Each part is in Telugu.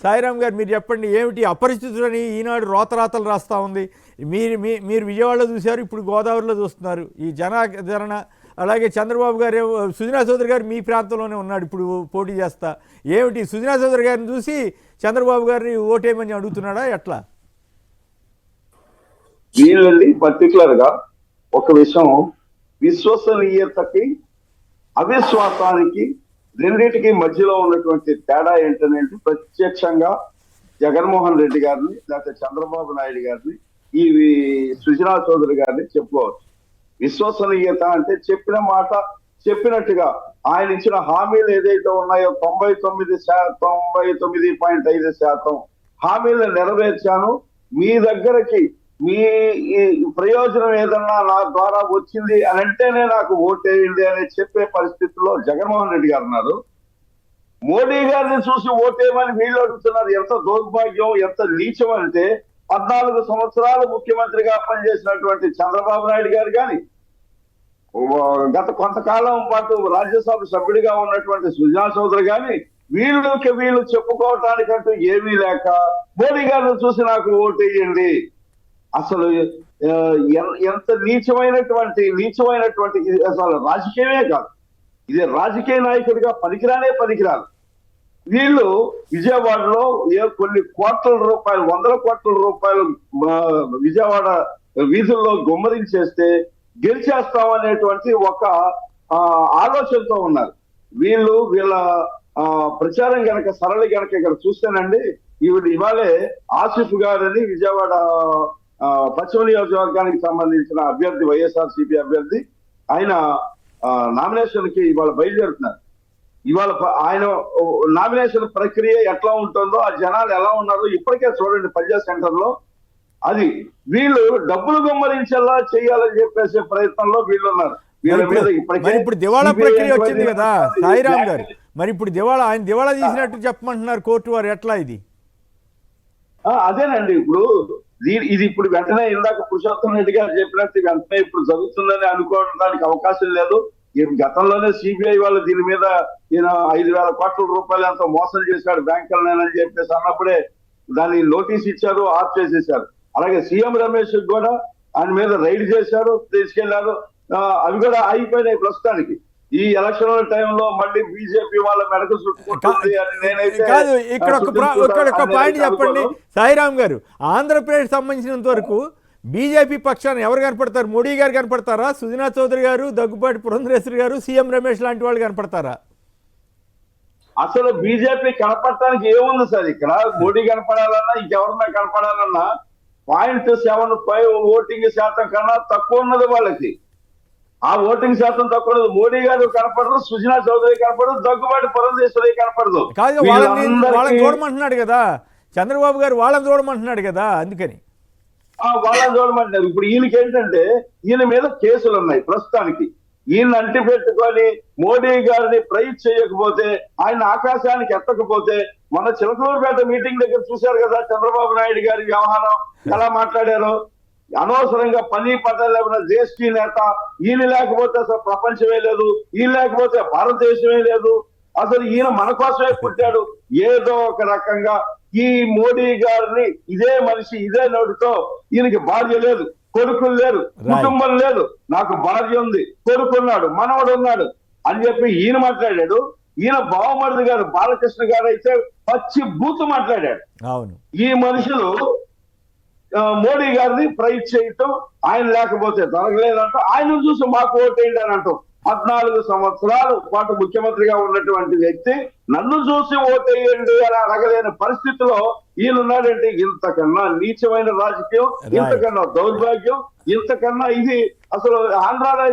సాయిరామ్ గారు మీరు చెప్పండి, ఏమిటి అపరిస్థితులని ఈనాడు రోతరాతలు రాస్తూ ఉంది. మీరు విజయవాడలో చూశారు, ఇప్పుడు గోదావరిలో చూస్తున్నారు ఈ జనాదరణ. అలాగే చంద్రబాబు గారు, సుజనా చౌదరి గారు మీ ప్రాంతంలోనే ఉన్నాడు ఇప్పుడు పోటీ చేస్తా. ఏమిటి సుజనా చౌదరి గారిని చూసి చంద్రబాబు గారిని ఓటేయమని అడుగుతున్నాడా ఎట్లా? వీళ్ళండి పర్టికులర్ గా ఒక విషయం, విశ్వసనీయతకి అవిశ్వాసానికి రెండింటికి మధ్యలో ఉన్నటువంటి తేడా ఏంటంటే ప్రత్యక్షంగా జగన్మోహన్ రెడ్డి గారిని లేకపోతే చంద్రబాబు నాయుడు గారిని ఈ సుజనా చౌదరి గారిని చెప్పుకోవచ్చు. విశ్వసనీయత అంటే చెప్పిన మాట చెప్పినట్టుగా ఆయన ఇచ్చిన హామీలు ఏదైతే ఉన్నాయో 99.5% హామీలు నెరవేర్చాను, మీ దగ్గరకి మీ ప్రయోజనం ఏదన్నా నా ద్వారా వచ్చింది అని అంటేనే నాకు ఓటేయండి అని చెప్పే పరిస్థితుల్లో జగన్మోహన్ రెడ్డి గారు ఉన్నారు. మోడీ గారిని చూసి ఓటేయమని వీళ్ళు అడుగుతున్నారు. ఎంత దౌర్భాగ్యం, ఎంత నీచం అంటే 14 సంవత్సరాలు ముఖ్యమంత్రిగా పనిచేసినటువంటి చంద్రబాబు నాయుడు గారు కానీ, గత కొంతకాలం పాటు రాజ్యసభ సభ్యుడిగా ఉన్నటువంటి సుజనా చౌదరి గాని, వీళ్ళు చెప్పుకోవటానికంటూ ఏమీ లేక మోడీ గారిని చూసి నాకు ఓటేయండి. అసలు ఎంత నీచమైనటువంటి అసలు రాజకీయమే కాదు, ఇది రాజకీయ నాయకుడిగా పనికిరాదు. వీళ్ళు విజయవాడలో కొన్ని కోట్ల రూపాయలు, 100 కోట్ల రూపాయలు విజయవాడ వీధుల్లో గుమ్మరించేస్తే గెలిచేస్తామనేటువంటి ఒక ఆలోచనతో ఉన్నారు. వీళ్ళ ప్రచారం గనక ఇక్కడ చూస్తేనండి, ఇవాళే ఆసిఫ్ గారని విజయవాడ పశ్చిమ నియోజకవర్గానికి సంబంధించిన అభ్యర్థి, వైఎస్ఆర్సీపీ అభ్యర్థి, ఆయన నామినేషన్ కి ఇవాళ బయలుదేరుతున్నారు. ఇవాళ ఆయన నామినేషన్ ప్రక్రియ ఎట్లా ఉంటుందో, ఆ జనాలు ఎలా ఉన్నారో ఇప్పటికే చూడండి పంజాబ్ సెంటర్ లో. అది వీళ్ళు డబ్బులు గుమ్మరించేలా చేయాలని చెప్పేసే ప్రయత్నంలో వీళ్ళు ఉన్నారు. ఇప్పుడు దివాళా ప్రక్రియ వచ్చింది కదా సాయిరామ్ గారు, మరి ఇప్పుడు ఆయన దివాళా తీసినట్టు చెప్పమంటున్నారు కోర్టు వారు, ఎట్లా ఇది? అదేనండి, ఇది ఇప్పుడు వెంటనే ఇందాక పురుషోత్తం రెడ్డి గారు చెప్పినట్టు వెంటనే ఇప్పుడు జరుగుతుందని అనుకోవడానికి అవకాశం లేదు. గతంలోనే సిబిఐ వాళ్ళు దీని మీద 5,000 కోట్ల రూపాయలు ఎంతో మోసం చేశాడు బ్యాంకులనేనని చెప్పేసి అన్నప్పుడే దాన్ని నోటీస్ ఇచ్చారు, ఆఫ్ చేసేసారు. అలాగే సీఎం రమేష్ కూడా ఆయన మీద రైడ్ చేశారు, తీసుకెళ్లారు. అవి కూడా అయిపోయినాయి ప్రస్తుతానికి. ఈ ఎలక్షన్ టైంలో మళ్ళీ బీజేపీ వాళ్ళ మెడకు చుట్టుకుంటుంది అని నేనైతే కాదు. ఇక్కడ ఒక పాయింట్ చెప్పండి సాయిరామ్ గారు, ఆంధ్రప్రదేశ్ సంబంధించినంత వరకు బీజేపీ పక్షాన్ని ఎవరు కనపడతారు? మోడీ గారు కనపడతారా? సుజనా చౌదరి గారు, దగ్గుబాటి పురంధరేశ్వరి గారు, సీఎం రమేష్ లాంటి వాళ్ళు కనపడతారా? అసలు బీజేపీ కనపడటానికి ఏముంది సార్? ఇక్కడ మోడీ కనపడాలన్నా ఇంకెవరన్నా కనపడాలన్నా 0.75 ఓటింగ్ శాతం కన్నా తక్కువ ఉన్నది వాళ్ళకి. ఆ ఓటింగ్ శాతం తక్కువ ఉన్నది. మోడీ గారు కనపడరు, సుజనా చౌదరి కనపడరు, దగ్గుబాటి పురంధరేశ్వరి కనపడదు. కాదు, వాళ్ళని చూడమంటున్నాడు కదా చంద్రబాబు గారు, వాళ్ళని చూడమంటున్నాడు కదా, అందుకని వాళ్ళని చూడమంటున్నారు. ఇప్పుడు ఈయనకి ఏంటంటే ఈయన మీద కేసులు ఉన్నాయి ప్రస్తుతానికి. ఈయన అంటి పెట్టుకొని మోడీ గారిని ప్రైజ్ చేయకపోతే, ఆయన ఆకాశానికి ఎత్తకపోతే, మన చిలకలూరుపేట మీటింగ్ దగ్గర చూశారు కదా చంద్రబాబు నాయుడు గారి వ్యవహారం ఎలా మాట్లాడారో. అనవసరంగా పని పట్టాల దేశీ నేత, ఈయన లేకపోతే అసలు ప్రపంచమే లేదు, ఈయన లేకపోతే భారతదేశమే లేదు, అసలు ఈయన మన కోసమే పుట్టాడు. ఏదో ఒక రకంగా ఈ మోడీ గారిని ఇదే మనిషి ఇదే నోటితో, ఈయనకి భార్య లేదు, కొడుకులు లేరు, కుటుంబం లేదు, నాకు భార్య ఉంది, కొడుకున్నాడు, మనవడు ఉన్నాడు అని చెప్పి ఈయన మాట్లాడాడు. ఈయన బావమరిది గారు బాలకృష్ణ గారు అయితే పచ్చి బూతు మాట్లాడాడు. అవును, ఈ మనుషులు మోడీ గారిని ప్రైజ్ చేయటం, ఆయన లేకపోతే జరగలేదంట, ఆయన చూసి మాకు ఓటేయండి అని అంటాం. 14 సంవత్సరాల పాటు ముఖ్యమంత్రిగా ఉన్నటువంటి వ్యక్తి నన్ను చూసి ఓటేయండి అని అడగలేని పరిస్థితిలో ఈయనున్నాడంటే ఇంతకన్నా నీచమైన రాజకీయం, ఇంతకన్నా దౌర్భాగ్యం, ఇంతకన్నా ఇది అసలు ఆంధ్రాలో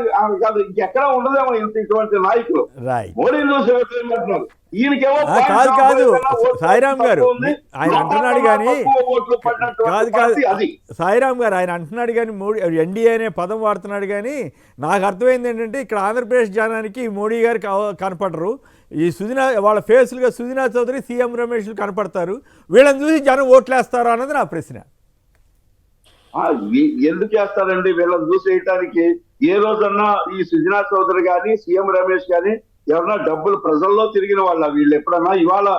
కాదు ఇంకెక్కడ ఉండదేమో ఇటువంటి నాయకులు. మోడీని చూసి ఓటేయమంటున్నారు. ఈయనకేమో కాదు సాయిరామ్ గారు ఆయన అంటున్నాడు కానీ, సాయిరామ్ గారు ఆయన అంటున్నాడు కానీ మోడీ ఎన్డీఏ అనే పదం వాడుతున్నాడు కానీ, నాకు అర్థమైంది ఏంటంటే ఇక్కడ ఆంధ్రప్రదేశ్ జనానికి మోడీ గారు కనపడరు, ఈ వాళ్ళ ఫేస్లుగా సుజనా చౌదరి, సీఎం రమేష్లు కనపడతారు, వీళ్ళని చూసి జనం ఓట్లేస్తారు అన్నది నా ప్రశ్న. ఎందుకు వేస్తారండి వీళ్ళని చూసి వేయటానికి? ఏ రోజన్నా ఈ సుజనా చౌదరి గాని, సీఎం రమేష్ గాని ఎవరన్నా డబ్బులు ప్రజల్లో తిరిగిన వాళ్ళ? వీళ్ళు ఎప్పుడన్నా ఇవాళ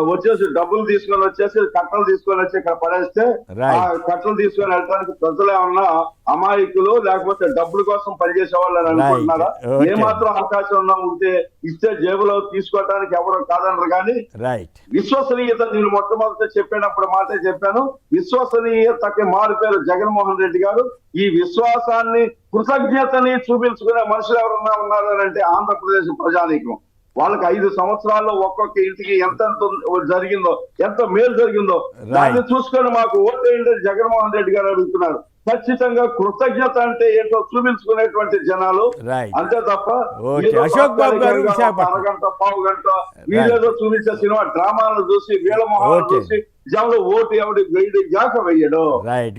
వచ్చేసి డబ్బులు తీసుకొని వచ్చేసి కట్టలు తీసుకొని వచ్చి ఇక్కడ పడేస్తే Right. ఆ కట్టలు తీసుకొని వెళ్ళడానికి ప్రజలు ఏమన్నా అమాయకులు లేకపోతే డబ్బుల కోసం పనిచేసే వాళ్ళు అని అనుకుంటున్నారా? Okay. ఏమాత్రం అవకాశం ఉన్నా ఉంటే ఇస్తే జేబులో తీసుకోవడానికి ఎవరు కాదనరు. కానీ రైట్ విశ్వసనీయత నేను మొట్టమొదట చెప్పినప్పుడు మాటే చెప్పాను, విశ్వసనీయతకి మారు పేరు జగన్మోహన్ రెడ్డి గారు. ఈ విశ్వాసాన్ని కృతజ్ఞతని చూపించుకునే మనుషులు ఎవరన్నా ఉన్నారని అంటే ఆంధ్రప్రదేశ్ ప్రజానీకం. వాళ్ళకి 5 సంవత్సరాల్లో ఒక్కొక్క ఇంటికి ఎంత జరిగిందో, ఎంత మేలు జరిగిందో దాన్ని చూసుకొని మాకు ఓటేయండి జగన్మోహన్ రెడ్డి గారు అడుగుతున్నారు. ఖచ్చితంగా కృతజ్ఞత అంటే ఏంటో చూపించుకునేటువంటి జనాలు, Right. అంతే తప్ప Okay. ఏదో అశోక్ బాబు గారు తాత్కాలికంగా విశాఖపట్నం. అరగంట పావు గంట వీడియోలో చూపించే సినిమా డ్రామాలను చూసి వీళ్ళ మొహాలను Okay. చూసి జనంలో ఓటు ఎవడి వేయడు, జాక వేయడు. రైట్